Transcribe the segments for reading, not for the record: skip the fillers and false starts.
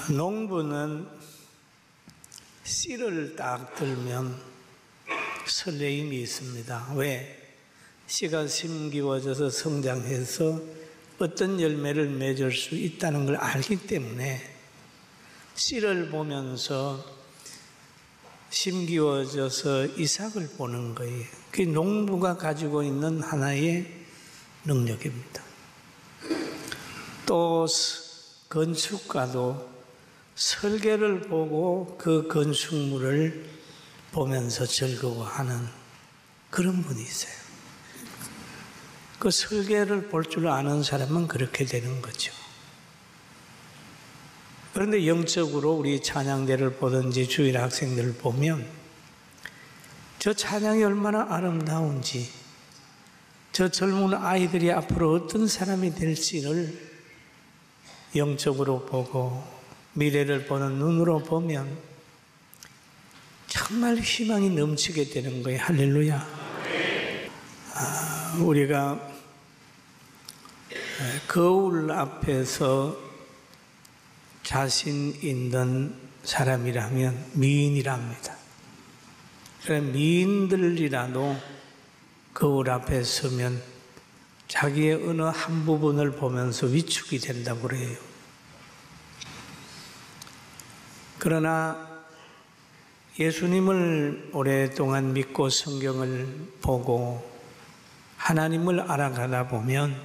농부는 씨를 딱 들면 설레임이 있습니다. 왜? 씨가 심기워져서 성장해서 어떤 열매를 맺을 수 있다는 걸 알기 때문에 씨를 보면서 심기워져서 이삭을 보는 거예요. 그게 농부가 가지고 있는 하나의 능력입니다. 또 건축가도 설계를 보고 그 건축물을 보면서 즐거워하는 그런 분이 있어요. 그 설계를 볼 줄 아는 사람은 그렇게 되는 거죠. 그런데 영적으로 우리 찬양대를 보든지 주일 학생들을 보면 저 찬양이 얼마나 아름다운지, 저 젊은 아이들이 앞으로 어떤 사람이 될지를 영적으로 보고 미래를 보는 눈으로 보면 정말 희망이 넘치게 되는 거예요. 할렐루야. 우리가 거울 앞에서 자신 있는 사람이라면 미인이랍니다. 그래, 미인들이라도 거울 앞에 서면 자기의 어느 한 부분을 보면서 위축이 된다고 그래요. 그러나 예수님을 오랫동안 믿고 성경을 보고 하나님을 알아가다 보면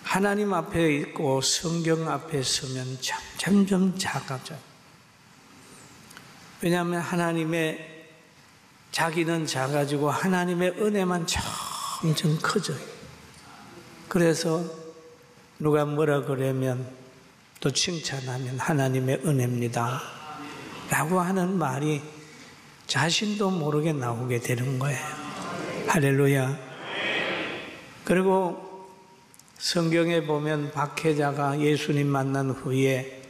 하나님 앞에 있고 성경 앞에 서면 점점 작아져요. 왜냐하면 자기는 작아지고 하나님의 은혜만 점점 커져요. 그래서 누가 뭐라 그러면 또 칭찬하면 하나님의 은혜입니다 라고 하는 말이 자신도 모르게 나오게 되는 거예요. 할렐루야. 그리고 성경에 보면 박해자가 예수님 만난 후에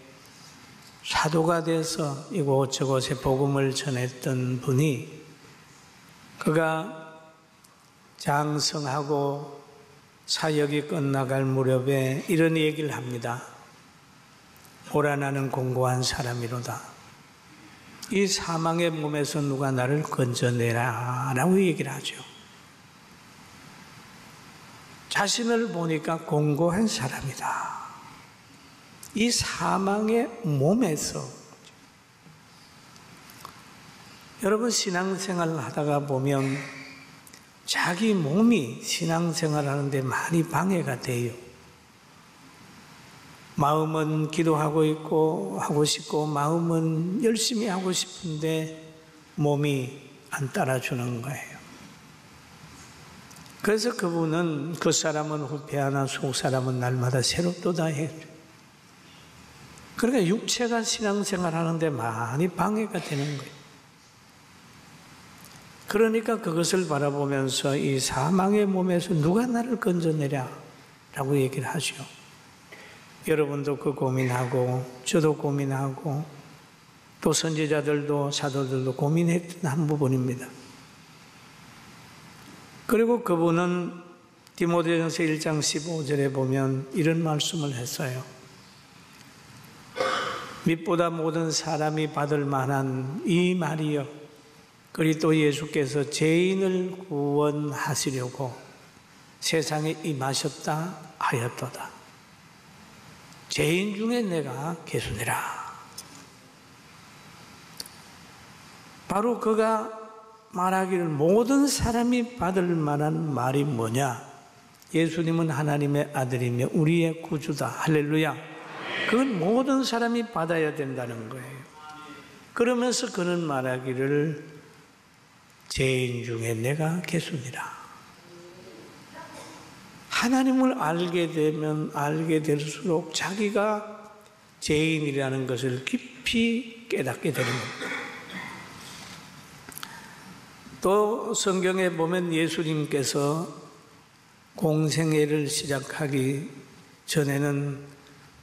사도가 돼서 이곳저곳에 복음을 전했던 분이 그가 장성하고 사역이 끝나갈 무렵에 이런 얘기를 합니다. 오라 나는 공고한 사람이로다. 이 사망의 몸에서 누가 나를 건져내라 라고 얘기를 하죠. 자신을 보니까 공고한 사람이다. 이 사망의 몸에서. 여러분 신앙생활을 하다가 보면 자기 몸이 신앙생활 하는데 많이 방해가 돼요. 마음은 기도하고 있고 하고 싶고 마음은 열심히 하고 싶은데 몸이 안 따라주는 거예요. 그래서 그분은 그 사람은 후패하나 속 사람은 날마다 새롭도다 해요. 그러니까 육체가 신앙생활 하는데 많이 방해가 되는 거예요. 그러니까 그것을 바라보면서 이 사망의 몸에서 누가 나를 건져내랴 라고 얘기를 하죠. 여러분도 그 고민하고 저도 고민하고 또 선지자들도 사도들도 고민했던 한 부분입니다. 그리고 그분은 디모데전서 1장 15절에 보면 이런 말씀을 했어요. 빛보다 모든 사람이 받을 만한 이 말이여 그리스도 예수께서 죄인을 구원하시려고 세상에 임하셨다 하였도다. 죄인 중에 내가 계수되라. 바로 그가 말하기를 모든 사람이 받을 만한 말이 뭐냐? 예수님은 하나님의 아들이며 우리의 구주다. 할렐루야. 그건 모든 사람이 받아야 된다는 거예요. 그러면서 그는 말하기를 죄인 중에 내가 계수니라. 하나님을 알게 되면 알게 될수록 자기가 죄인이라는 것을 깊이 깨닫게 되는 겁니다. 또 성경에 보면 예수님께서 공생애를 시작하기 전에는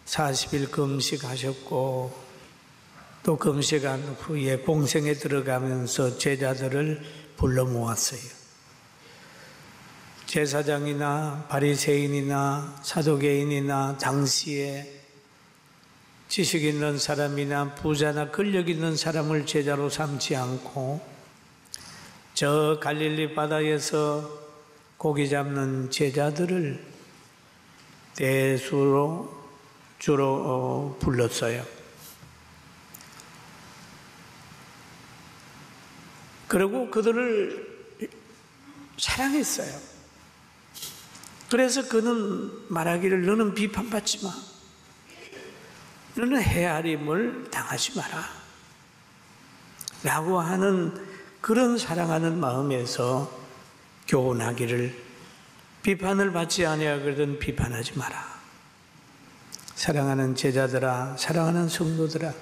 40일 금식하셨고 또 금식한 후에 공생에 들어가면서 제자들을 불러 모았어요. 제사장이나 바리새인이나 사두개인이나 당시에 지식 있는 사람이나 부자나 권력 있는 사람을 제자로 삼지 않고 저 갈릴리 바다에서 고기 잡는 제자들을 대수로 주로 불렀어요. 그리고 그들을 사랑했어요. 그래서 그는 말하기를 너는 비판받지 마. 너는 헤아림을 당하지 마라. 라고 하는 그런 사랑하는 마음에서 교훈하기를 비판을 받지 아니하거든 비판하지 마라. 사랑하는 제자들아, 사랑하는 성도들아,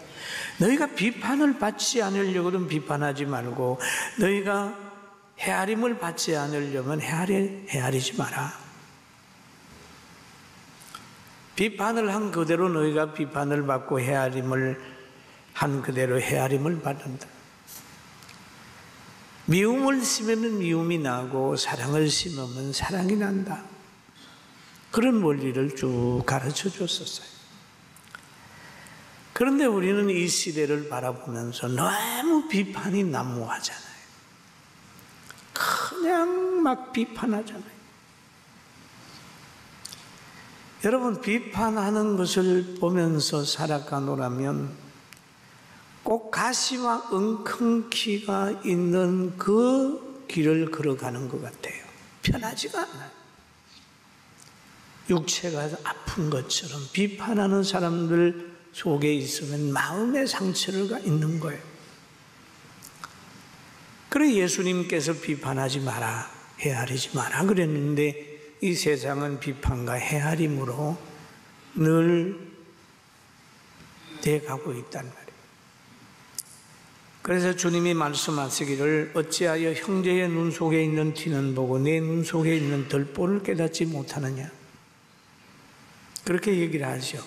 너희가 비판을 받지 않으려고는 비판하지 말고 너희가 헤아림을 받지 않으려면 헤아리지 마라. 비판을 한 그대로 너희가 비판을 받고 헤아림을 한 그대로 헤아림을 받는다. 미움을 심으면 미움이 나고 사랑을 심으면 사랑이 난다. 그런 원리를 쭉 가르쳐 줬었어요. 그런데 우리는 이 시대를 바라보면서 너무 비판이 난무하잖아요. 그냥 막 비판하잖아요. 여러분, 비판하는 것을 보면서 살아가노라면 꼭 가시와 엉겅퀴가 있는 그 길을 걸어가는 것 같아요. 편하지가 않아요. 육체가 아픈 것처럼 비판하는 사람들 속에 있으면 마음의 상처가 있는 거예요. 그래 예수님께서 비판하지 마라, 헤아리지 마라 그랬는데 이 세상은 비판과 헤아림으로 늘 돼가고 있단 말이에요. 그래서 주님이 말씀하시기를 어찌하여 형제의 눈 속에 있는 티는 보고 내 눈 속에 있는 들보를 깨닫지 못하느냐. 그렇게 얘기를 하죠.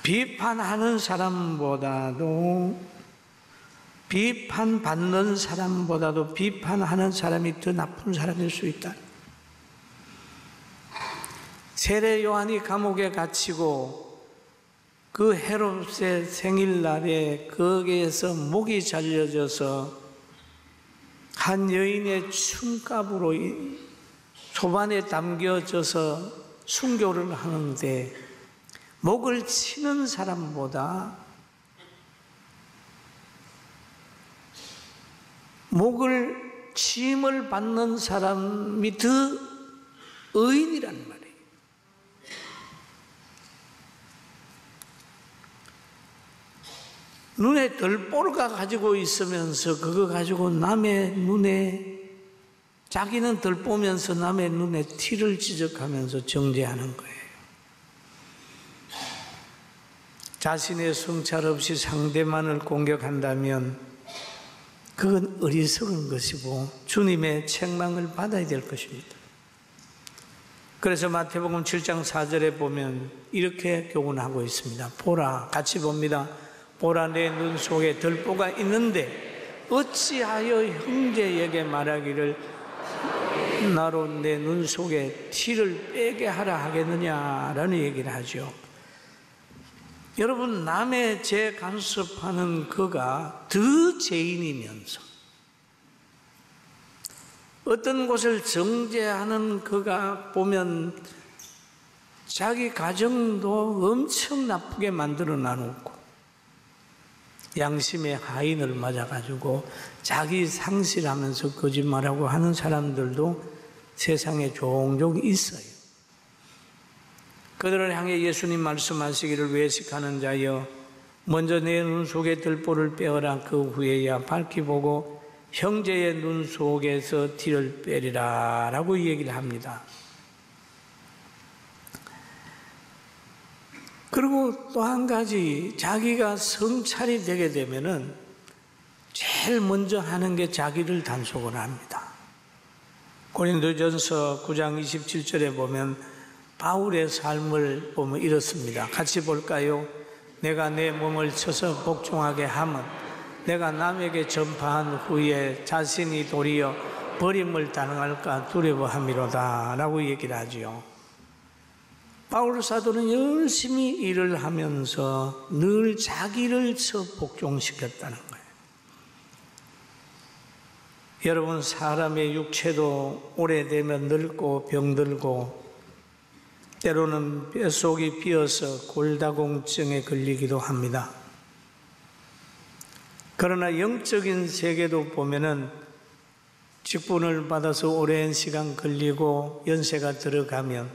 비판하는 사람보다도 비판받는 사람보다도 비판하는 사람이 더 나쁜 사람일 수 있다. 세례 요한이 감옥에 갇히고 그 헤롯의 생일날에 거기에서 목이 잘려져서 한 여인의 춤값으로 소반에 담겨져서 순교를 하는데 목을 치는 사람보다 목을 치임을 받는 사람이 더 의인이란 말이에요. 눈에 들보가 가지고 있으면서 그거 가지고 남의 눈에 자기는 들보면서 남의 눈에 티를 지적하면서 정죄하는 거예요. 자신의 성찰 없이 상대만을 공격한다면 그건 어리석은 것이고 주님의 책망을 받아야 될 것입니다. 그래서 마태복음 7장 4절에 보면 이렇게 교훈하고 있습니다. 보라, 같이 봅니다. 보라, 내 눈 속에 들보가 있는데 어찌하여 형제에게 말하기를 나로 내 눈 속에 티를 빼게 하라 하겠느냐라는 얘기를 하죠. 여러분, 남의 죄 간섭하는 그가 더 죄인이면서 어떤 곳을 정죄하는 그가 보면 자기 가정도 엄청 나쁘게 만들어 놔놓고 양심의 하인을 맞아가지고 자기 상실하면서 거짓말하고 하는 사람들도 세상에 종종 있어요. 그들을 향해 예수님 말씀하시기를 외식하는 자여 먼저 내 눈 속에 들보를 빼어라. 그 후에야 밝히 보고 형제의 눈 속에서 티를 빼리라 라고 얘기를 합니다. 그리고 또 한 가지, 자기가 성찰이 되게 되면은 제일 먼저 하는 게 자기를 단속을 합니다. 고린도전서 9장 27절에 보면 바울의 삶을 보면 이렇습니다. 같이 볼까요? 내가 내 몸을 쳐서 복종하게 하면 내가 남에게 전파한 후에 자신이 도리어 버림을 당할까 두려워함이로다 라고 얘기를 하죠. 바울 사도는 열심히 일을 하면서 늘 자기를 복종시켰다는 거예요. 여러분, 사람의 육체도 오래되면 늙고 병들고 때로는 뼛속이 비어서 골다공증에 걸리기도 합니다. 그러나 영적인 세계도 보면은 직분을 받아서 오랜 시간 걸리고 연세가 들어가면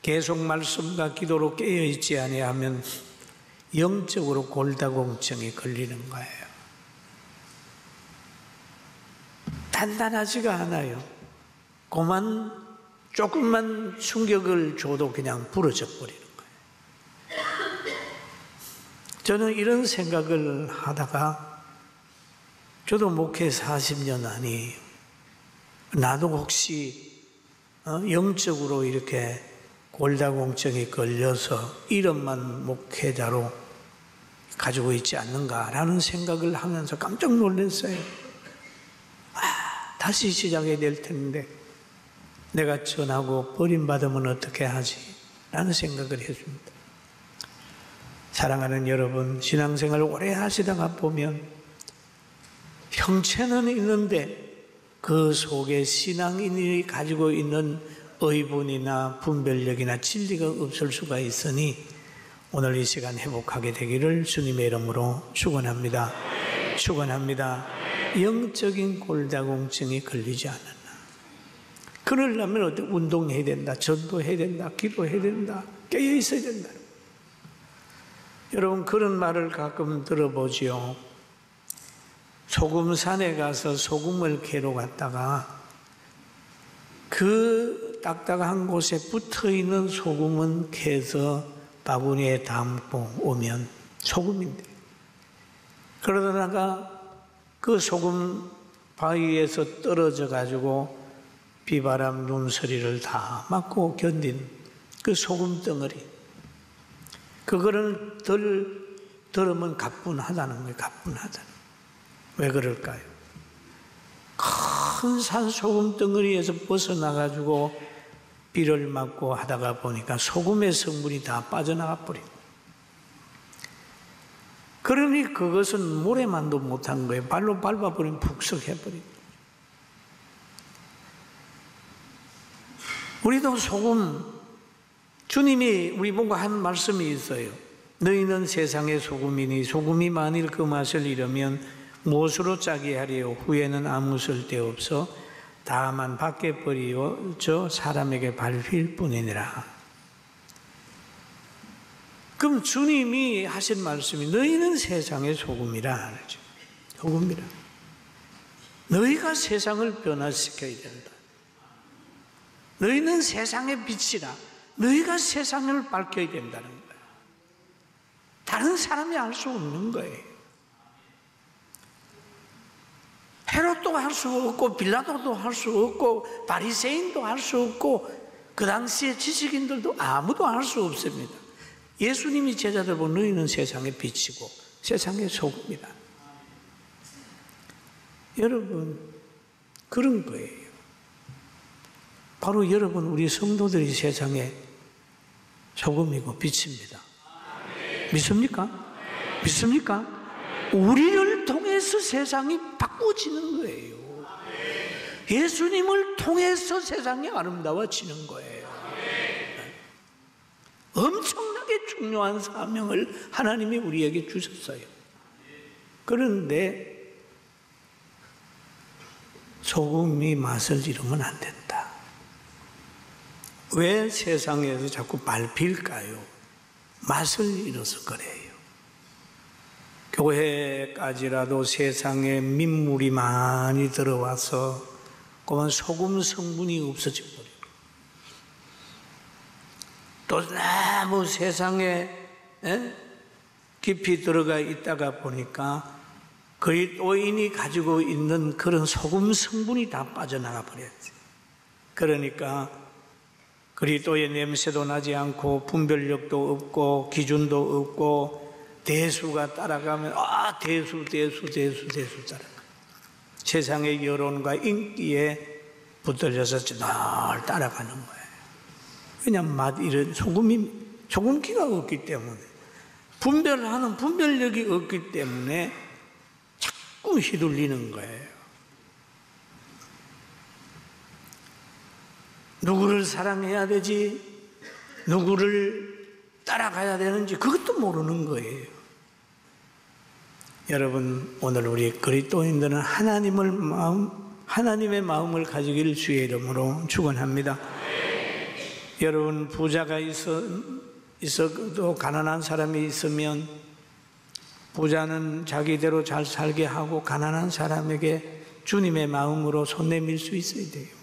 계속 말씀과 기도로 깨어있지 아니하면 영적으로 골다공증에 걸리는 거예요. 단단하지가 않아요. 조금만 충격을 줘도 그냥 부러져 버리는 거예요. 저는 이런 생각을 하다가 저도 목회 40년 아니에요. 나도 혹시 영적으로 이렇게 골다공증에 걸려서 이름만 목회자로 가지고 있지 않는가라는 생각을 하면서 깜짝 놀랐어요. 다시 시작해야 될 텐데 내가 전하고 버림받으면 어떻게 하지? 라는 생각을 했습니다. 사랑하는 여러분, 신앙생활 오래 하시다가 보면 형체는 있는데 그 속에 신앙인이 가지고 있는 의분이나 분별력이나 진리가 없을 수가 있으니 오늘 이 시간 회복하게 되기를 주님의 이름으로 축원합니다. 축원합니다. 영적인 골다공증이 걸리지 않았나. 그러려면 어떻게 운동해야 된다, 전도해야 된다, 기도해야 된다, 깨어 있어야 된다. 여러분, 그런 말을 가끔 들어보지요. 소금산에 가서 소금을 캐러 갔다가 그 딱딱한 곳에 붙어있는 소금은 캐서 바구니에 담고 오면 소금인데, 그러다가 그 소금 바위에서 떨어져 가지고 비바람 눈서리를 다 맞고 견딘 그 소금 덩어리, 그거를 들으면 가뿐하다는 거예요. 가뿐하다는. 왜 그럴까요? 큰 산 소금 덩어리에서 벗어나가지고 비를 맞고 하다가 보니까 소금의 성분이 다 빠져나가 버린. 그러니 그것은 모래만도 못한 거예요. 발로 밟아버리면 푹석해버린. 우리도 소금, 주님이 우리 보고 한 말씀이 있어요. 너희는 세상의 소금이니 소금이 만일 그 맛을 잃으면 무엇으로 짜게 하리요? 후에는 아무 쓸데없어 다만 밖에 버리어 사람에게 밟힐 뿐이니라. 그럼 주님이 하신 말씀이 너희는 세상의 소금이라. 소금이라. 너희가 세상을 변화시켜야 된다. 너희는 세상의 빛이라. 너희가 세상을 밝혀야 된다는 거야. 다른 사람이 알 수 없는 거예요. 헤롯도 할 수 없고 빌라도도 할 수 없고 바리새인도 할 수 없고 그 당시에 지식인들도 아무도 할 수 없습니다. 예수님이 제자들 보고 너희는 세상의 빛이고 세상의 소금이다. 여러분, 그런 거예요. 바로 여러분, 우리 성도들이 세상의 소금이고 빛입니다. 믿습니까? 믿습니까? 우리를 통해서 세상이 바꿔지는 거예요. 예수님을 통해서 세상이 아름다워지는 거예요. 엄청나게 중요한 사명을 하나님이 우리에게 주셨어요. 그런데 소금이 맛을 잃으면 안 된다. 왜 세상에서 자꾸 밟힐까요? 맛을 잃어서 그래요. 교회까지라도 세상에 민물이 많이 들어와서 그만 소금 성분이 없어져 버려요. 또 너무 세상에 깊이 들어가 있다가 보니까 그리스도인이 가지고 있는 그런 소금 성분이 다 빠져나가 버렸지. 그러니까 그리스도의 냄새도 나지 않고 분별력도 없고 기준도 없고 대수가 따라가면 대수 따라가. 세상의 여론과 인기에 붙들려서 늘 따라가는 거예요. 그냥 맛 이런 소금기가 없기 때문에 분별하는 분별력이 없기 때문에 자꾸 휘둘리는 거예요. 누구를 사랑해야 되지, 누구를 따라가야 되는지 그것도 모르는 거예요. 여러분, 오늘 우리 그리스도인들은 하나님의 마음을 가지길 주의 이름으로 축원합니다. 여러분, 부자가 있어도 가난한 사람이 있으면 부자는 자기대로 잘 살게 하고 가난한 사람에게 주님의 마음으로 손 내밀 수 있어야 돼요.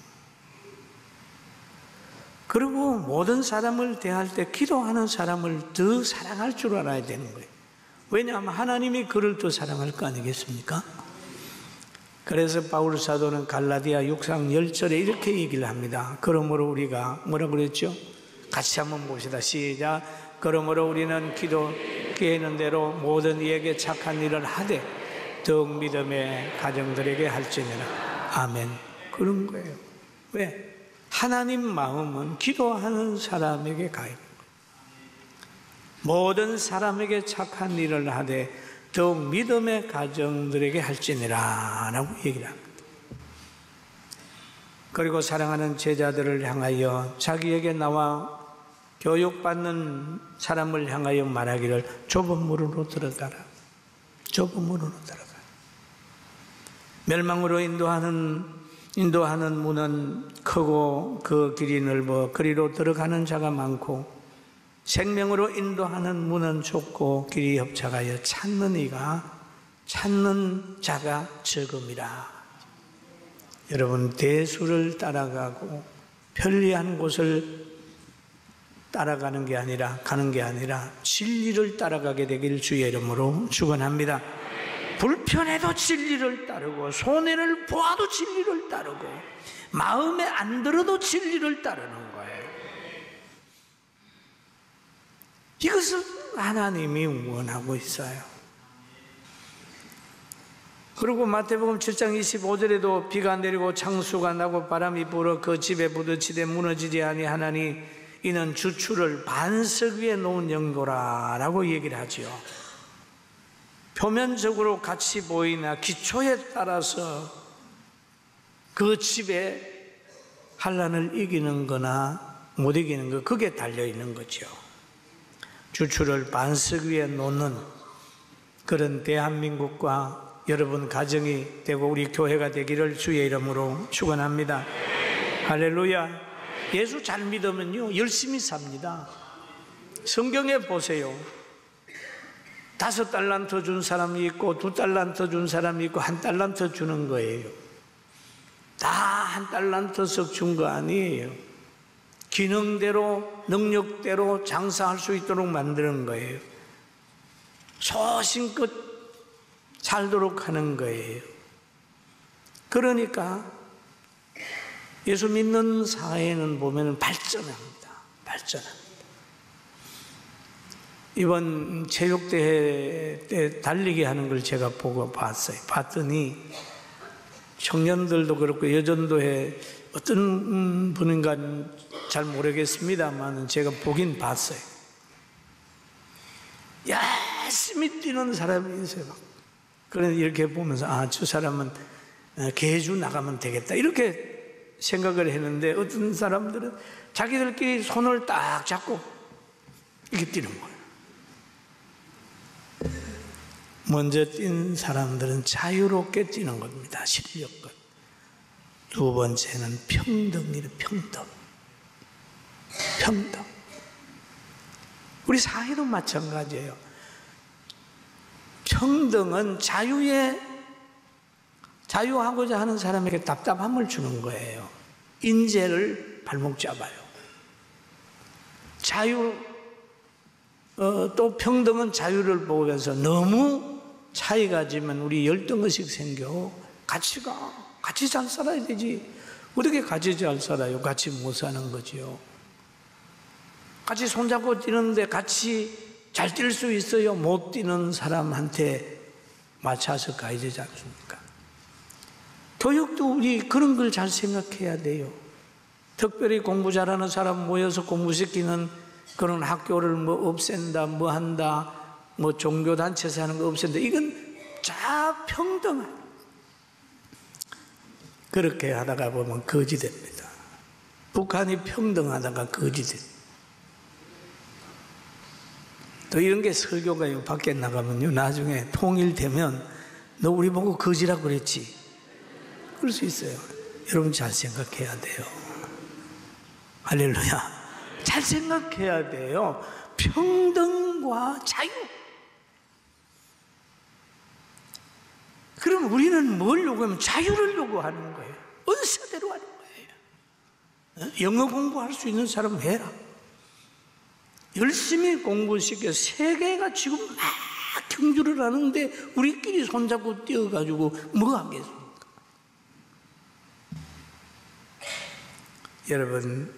그리고 모든 사람을 대할 때 기도하는 사람을 더 사랑할 줄 알아야 되는 거예요. 왜냐하면 하나님이 그를 더 사랑할 거 아니겠습니까? 그래서 바울 사도는 갈라디아 6장 10절에 이렇게 얘기를 합니다. 그러므로 우리가 뭐라고 그랬죠? 같이 한번 봅시다. 시작. 그러므로 우리는 기도하는 대로 모든 이에게 착한 일을 하되 더욱 믿음의 가정들에게 할지니라. 아멘. 그런 거예요. 왜? 하나님 마음은 기도하는 사람에게 가 있는 거예요. 모든 사람에게 착한 일을 하되 더욱 믿음의 가정들에게 할지니라 라고 얘기를 합니다. 그리고 사랑하는 제자들을 향하여 자기에게 나와 교육받는 사람을 향하여 말하기를 좁은 문으로 들어가라. 좁은 문으로 들어가라. 멸망으로 인도하는 문은 크고 그 길이 넓어 그리로 들어가는 자가 많고 생명으로 인도하는 문은 좁고 길이 협착하여 찾는 자가 적음이라. 여러분, 대수를 따라가고 편리한 곳을 따라가는 게 아니라 진리를 따라가게 되길 주의 이름으로 축원합니다. 불편해도 진리를 따르고 손해를 보아도 진리를 따르고 마음에 안 들어도 진리를 따르는 거예요. 이것을 하나님이 원하고 있어요. 그리고 마태복음 7장 25절에도 비가 내리고 창수가 나고 바람이 불어 그 집에 부딪히되 무너지지 아니하나니 이는 주추를 반석 위에 놓은 영도라 라고 얘기를 하죠. 표면적으로 같이 보이나 기초에 따라서 그 집에 환난을 이기는 거나 못 이기는 거, 그게 달려있는 거죠. 주추를 반석 위에 놓는 그런 대한민국과 여러분 가정이 되고 우리 교회가 되기를 주의 이름으로 축원합니다. 할렐루야. 예수 잘 믿으면요 열심히 삽니다. 성경에 보세요. 5달란트 준 사람이 있고 2달란트 준 사람이 있고 1달란트 주는 거예요. 다 1달란트씩 준 거 아니에요. 기능대로 능력대로 장사할 수 있도록 만드는 거예요. 소신껏 살도록 하는 거예요. 그러니까 예수 믿는 사회는 보면 발전합니다. 이번 체육대회 때 달리기 하는 걸 제가 보고 봤더니 청년들도 그렇고 여전도에 어떤 분인가 잘 모르겠습니다만 제가 보긴 봤어요. 열심히 뛰는 사람이 있어요. 그래서 이렇게 보면서 저 사람은 계주 나가면 되겠다 이렇게 생각을 했는데 어떤 사람들은 자기들끼리 손을 딱 잡고 이렇게 뛰는 거예요. 먼저 뛴 사람들은 자유롭게 뛰는 겁니다. 실력껏. 두 번째는 평등이에요. 평등. 우리 사회도 마찬가지예요. 평등은 자유하고자 하는 사람에게 답답함을 주는 거예요. 인재를 발목 잡아요. 또 평등은 자유를 보면서 너무 차이가 지면 우리 열등의식 생겨. 같이 잘 살아야 되지. 어떻게 같이 잘 살아요? 같이 못 사는 거지요. 같이 손잡고 뛰는데 같이 잘 뛸 수 있어요? 못 뛰는 사람한테 맞춰서 가야 되지 않습니까? 교육도 우리 그런 걸 잘 생각해야 돼요. 특별히 공부 잘하는 사람 모여서 공부시키는 그런 학교를 뭐 없앤다, 뭐 한다, 뭐 종교단체에서 하는 거 없앤다. 이건 다 평등한. 그렇게 하다가 보면 거지 됩니다. 북한이 평등하다가 거지 됩니다. 또 이런 게 설교가 밖에 나가면요, 나중에 통일되면 너 우리 보고 거지라고 그랬지. 그럴 수 있어요. 여러분 잘 생각해야 돼요. 할렐루야. 잘 생각해야 돼요. 평등과 자유. 그럼 우리는 뭘 요구하면 자유를 요구하는 거예요. 은사대로 하는 거예요. 영어 공부할 수 있는 사람은 해라. 열심히 공부시켜. 세계가 지금 막 경주를 하는데 우리끼리 손잡고 뛰어가지고 뭐 하겠습니까? 여러분,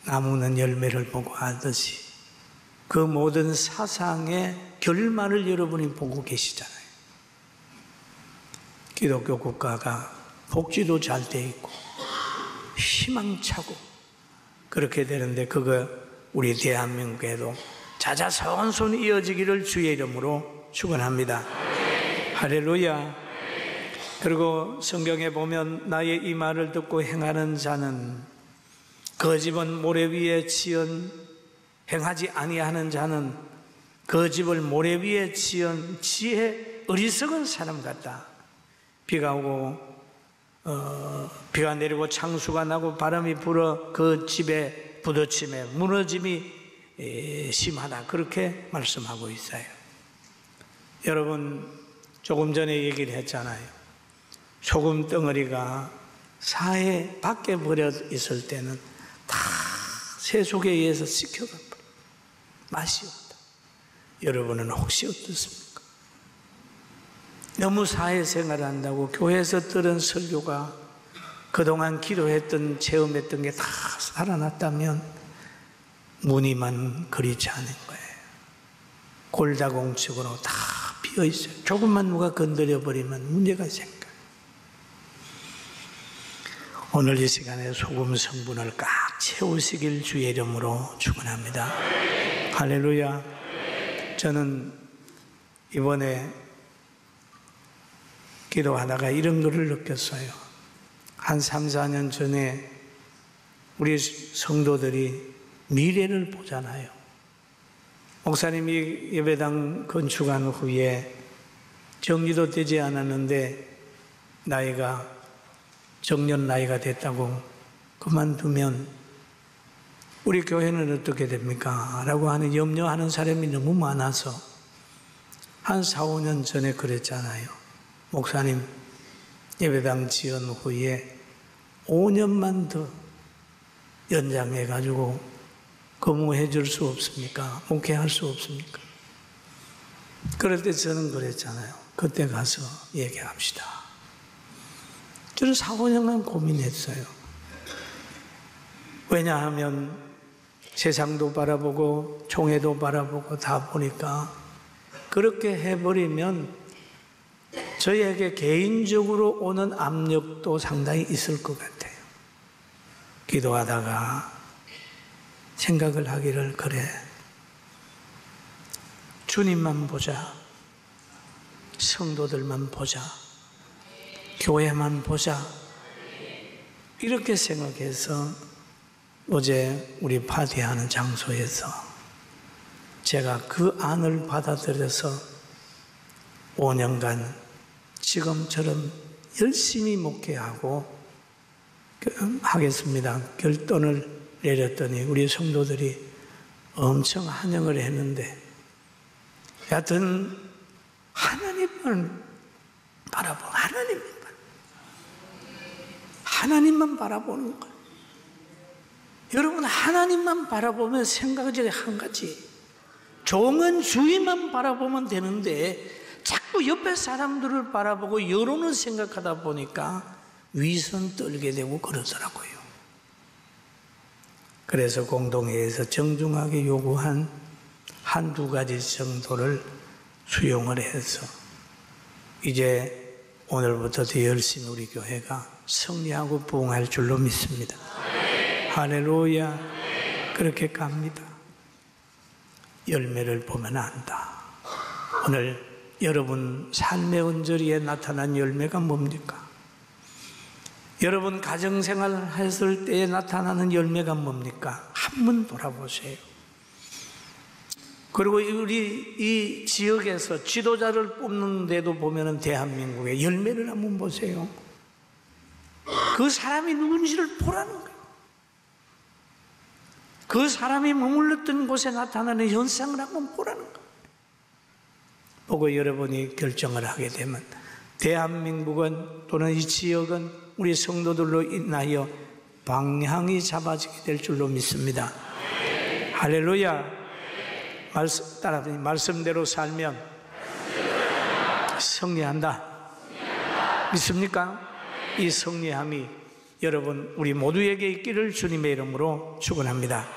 나무는 열매를 보고 하듯이 그 모든 사상의 결말을 여러분이 보고 계시잖아요. 기독교 국가가 복지도 잘 돼 있고 희망차고 그렇게 되는데 그거 우리 대한민국에도 자자손손 이어지기를 주의 이름으로 축원합니다. 할렐루야. 그리고 성경에 보면 나의 이 말을 듣고 행하는 자는 그 집은 모래 위에 지은 행하지 아니하는 자는 그 집을 모래 위에 지은 지혜 어리석은 사람 같다. 비가 오고 비가 내리고 창수가 나고 바람이 불어 그 집에 부딪힘에 무너짐이 심하다. 그렇게 말씀하고 있어요. 여러분, 조금 전에 얘기를 했잖아요. 소금 덩어리가 사해 밖에 버려 있을 때는 다 세속에 의해서 씻겨가 버려. 맛이 없다. 여러분은 혹시 어떻습니까? 너무 사회생활을 한다고 교회에서 들은 설교가 그동안 기도했던 체험했던 게 다 살아났다면 무늬만 그리지 않은 거예요. 골다공증으로 다 비어있어요. 조금만 누가 건드려버리면 문제가 생겨요. 오늘 이 시간에 소금 성분을 꽉 채우시길 주의 이름으로 축원합니다. 할렐루야. 저는 이번에 기도하다가 이런 것을 느꼈어요. 한 3, 4년 전에 우리 성도들이 미래를 보잖아요. 목사님이 예배당 건축한 후에 정리도 되지 않았는데 나이가 정년 나이가 됐다고 그만두면 우리 교회는 어떻게 됩니까? 라고 하는 염려하는 사람이 너무 많아서 한 4, 5년 전에 그랬잖아요. 목사님, 예배당 지은 후에 5년만 더 연장해가지고 근무해 줄 수 없습니까? 목회할 수 없습니까? 그럴 때 저는 그랬잖아요. 그때 가서 얘기합시다. 저는 4, 5년간 고민했어요. 왜냐하면 세상도 바라보고 총회도 바라보고 다 보니까 그렇게 해버리면 저희에게 개인적으로 오는 압력도 상당히 있을 것 같아요. 기도하다가 생각을 하기를, 그래, 주님만 보자, 성도들만 보자, 교회만 보자, 이렇게 생각해서 어제 우리 파티하는 장소에서 제가 그 안을 받아들여서 5년간 지금처럼 열심히 목회하고 하겠습니다 결단을 내렸더니 우리 성도들이 엄청 환영을 했는데, 여하튼 하나님만 바라보고 하나님만 바라보는 거예요. 여러분, 하나님만 바라보면 생각이 한 가지, 종은 주위만 바라보면 되는데 자꾸 옆에 사람들을 바라보고 여론을 생각하다 보니까 위선 떨게 되고 그러더라고요. 그래서 공동회에서 정중하게 요구한 한두 가지 정도를 수용을 해서 이제 오늘부터 더 열심히 우리 교회가 승리하고 부흥할 줄로 믿습니다. 할렐루야. 그렇게 갑니다. 열매를 보면 안다. 오늘 여러분 삶의 언저리에 나타난 열매가 뭡니까? 여러분 가정생활 했을 때에 나타나는 열매가 뭡니까? 한번 돌아보세요. 그리고 우리 이 지역에서 지도자를 뽑는데도 보면은 대한민국의 열매를 한번 보세요. 그 사람이 누군지를 보라는 거예요. 그 사람이 머물렀던 곳에 나타나는 현상을 한번 보라는 거예요. 보고 여러분이 결정을 하게 되면 대한민국은 또는 이 지역은 우리 성도들로 인하여 방향이 잡아지게 될 줄로 믿습니다. 할렐루야. 따라하니 말씀대로 살면 승리한다. 믿습니까? 이 승리함이 여러분 우리 모두에게 있기를 주님의 이름으로 축원합니다.